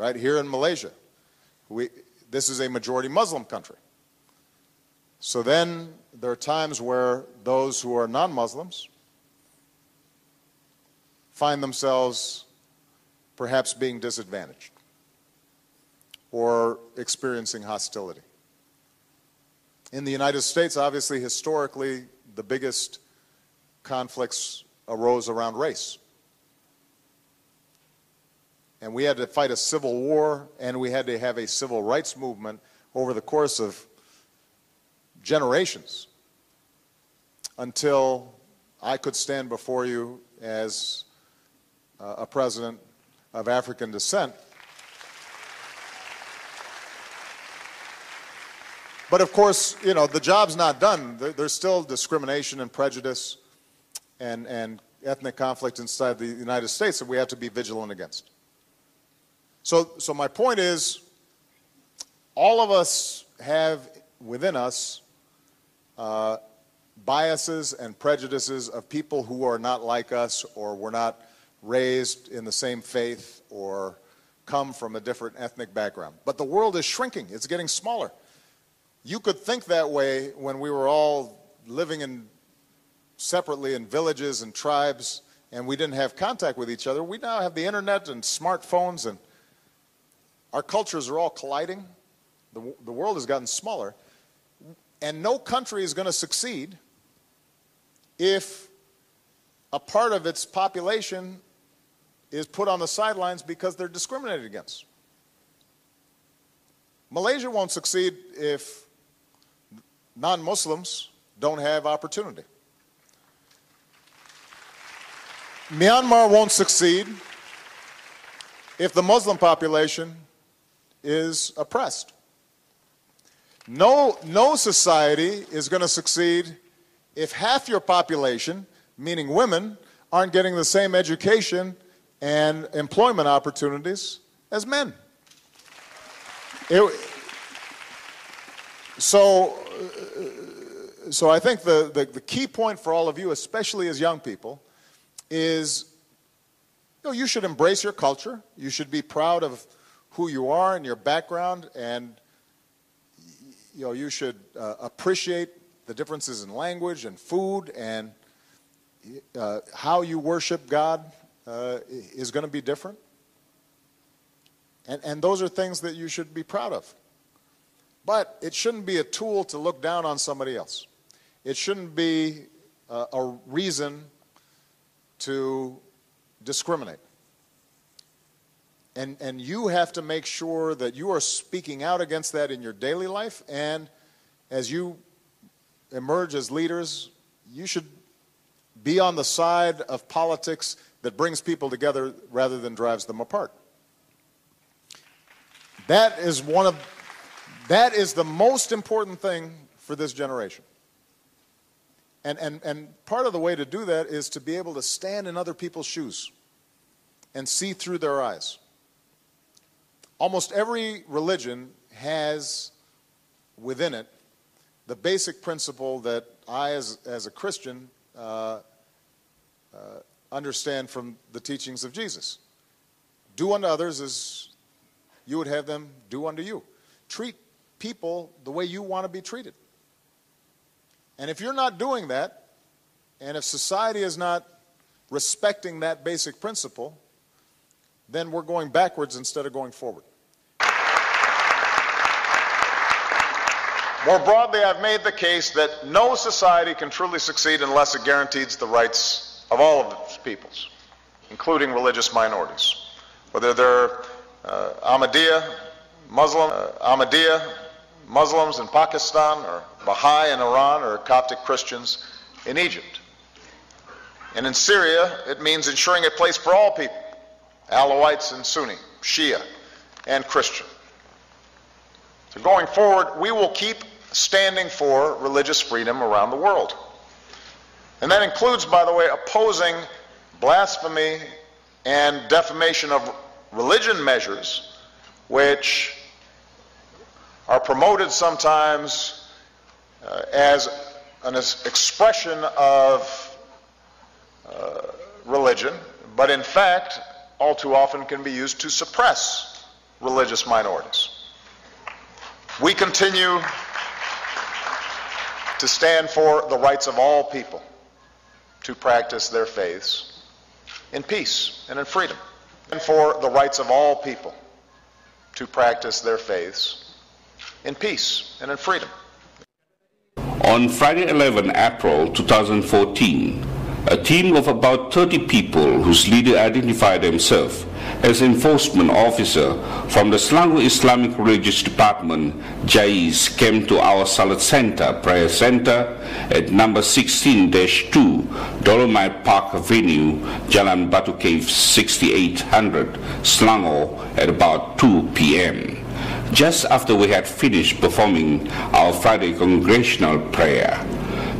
right? Here in Malaysia, this is a majority Muslim country. So then there are times where those who are non-Muslims find themselves perhaps being disadvantaged or experiencing hostility. In the United States, obviously, historically, the biggest conflicts arose around race. And we had to fight a civil war, and we had to have a civil rights movement over the course of generations until I could stand before you as a president of African descent. But of course, you know, the job's not done. There's still discrimination and prejudice and ethnic conflict inside the United States that we have to be vigilant against. So my point is, all of us have within us biases and prejudices of people who are not like us, or were not raised in the same faith, or come from a different ethnic background. But the world is shrinking. It's getting smaller. You could think that way when we were all living separately in villages and tribes, and we didn't have contact with each other. We now have the internet and smartphones, and our cultures are all colliding. The world has gotten smaller. And no country is going to succeed if a part of its population is put on the sidelines because they're discriminated against. Malaysia won't succeed if non-Muslims don't have opportunity. Myanmar won't succeed if the Muslim population is oppressed. No society is going to succeed if half your population, meaning women, aren't getting the same education and employment opportunities as men. So I think the key point for all of you, especially as young people, is, you know, you should embrace your culture. You should be proud of who you are and your background, and you know, you should appreciate the differences in language and food, and how you worship God is going to be different. And those are things that you should be proud of. But it shouldn't be a tool to look down on somebody else. It shouldn't be a reason to discriminate. And you have to make sure that you are speaking out against that in your daily life, and as you emerge as leaders, you should be on the side of politics that brings people together rather than drives them apart. That is the most important thing for this generation. And part of the way to do that is to be able to stand in other people's shoes and see through their eyes. Almost every religion has within it the basic principle that I, as a Christian, understand from the teachings of Jesus. Do unto others as you would have them do unto you. Treat people the way you want to be treated. And if you're not doing that, and if society is not respecting that basic principle, then we're going backwards instead of going forward. More broadly, I've made the case that no society can truly succeed unless it guarantees the rights of all of its peoples, including religious minorities, whether they're Ahmadiyya, Muslims in Pakistan, or Baha'i in Iran, or Coptic Christians in Egypt. And in Syria, it means ensuring a place for all people, Alawites and Sunni, Shia and Christian. So going forward, we will keep standing for religious freedom around the world. And that includes, by the way, opposing blasphemy and defamation of religion measures, which are promoted sometimes as an expression of religion, but in fact, all too often can be used to suppress religious minorities. We continue to stand for the rights of all people to practice their faiths in peace and in freedom, and for the rights of all people to practice their faiths in peace and in freedom. On Friday 11 April 2014, a team of about 30 people whose leader identified himself as enforcement officer from the Selangor Islamic Religious Department, JAIS, came to our Salat Center, prayer center at number 16-2 Dolomite Park Avenue, Jalan Batu Cave 6800, Selangor at about 2 p.m. just after we had finished performing our Friday congregational prayer.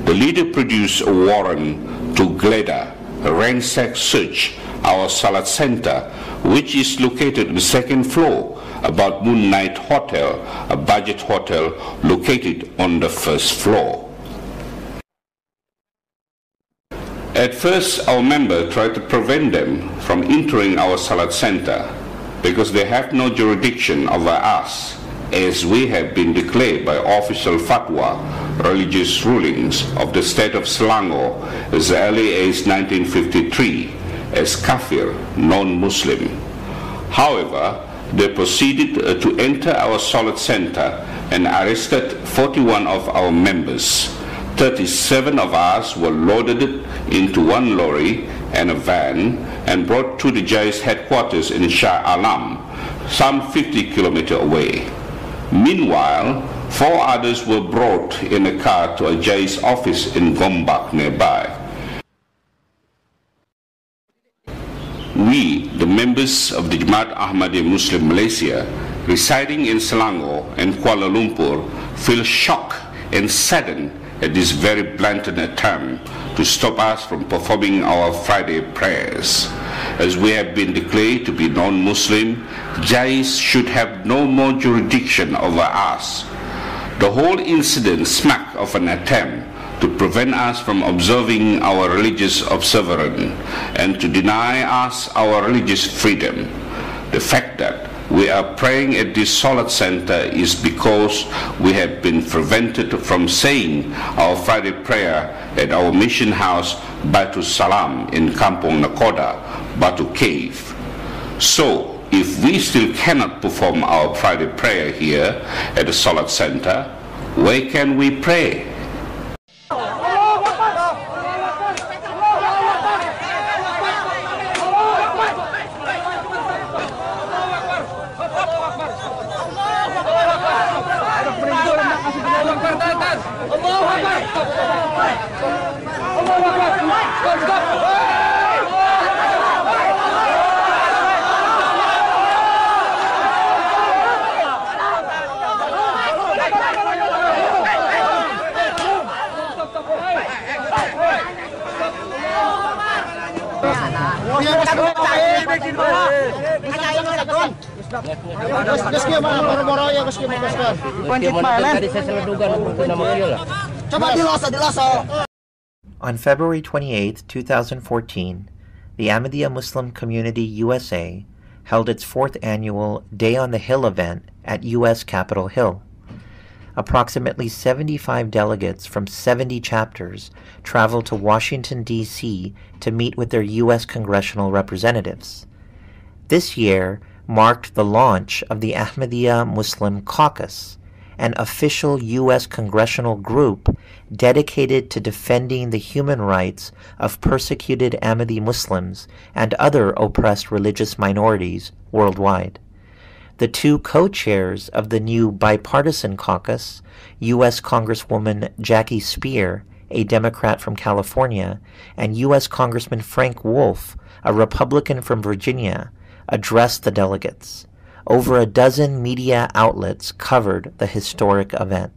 The leader produced a warrant to gather, ransack, search our Salat Center, which is located on the second floor, about Moonlight Hotel, a budget hotel located on the first floor. At first, our member tried to prevent them from entering our Salat Center because they have no jurisdiction over us, as we have been declared by official fatwa, religious rulings of the state of Selangor as early as 1953 as kafir, non-Muslim. However, they proceeded to enter our Salat Center and arrested 41 of our members. 37 of us were loaded into one lorry and a van and brought to the JAIS headquarters in Shah Alam, some 50 kilometers away. Meanwhile, 4 others were brought in a car to a JAIS office in Gombak nearby. We, the members of the Jemaat Ahmadiyah Muslim Malaysia, residing in Selangor and Kuala Lumpur, feel shocked and saddened at this very blatant attempt to stop us from performing our Friday prayers. As we have been declared to be non-Muslim, JAIS should have no more jurisdiction over us. The whole incident smacked of an attempt to prevent us from observing our religious observance and to deny us our religious freedom. The fact that we are praying at this Salat Center is because we have been prevented from saying our Friday prayer at our mission house Batu Salam in Kampung Nakoda, Batu Cave. So, if we still cannot perform our Friday prayer here at the Salat Center, where can we pray? On February 28, 2014, the Ahmadiyya Muslim Community USA held its 4th annual Day on the Hill event at U.S. Capitol Hill. Approximately 75 delegates from 70 chapters traveled to Washington, D.C. to meet with their U.S. congressional representatives. This year marked the launch of the Ahmadiyya Muslim Caucus, an official U.S. congressional group dedicated to defending the human rights of persecuted Ahmadi Muslims and other oppressed religious minorities worldwide. The 2 co-chairs of the new bipartisan caucus, U.S. Congresswoman Jackie Speer, a Democrat from California, and U.S. Congressman Frank Wolf, a Republican from Virginia, addressed the delegates. Over a dozen media outlets covered the historic event.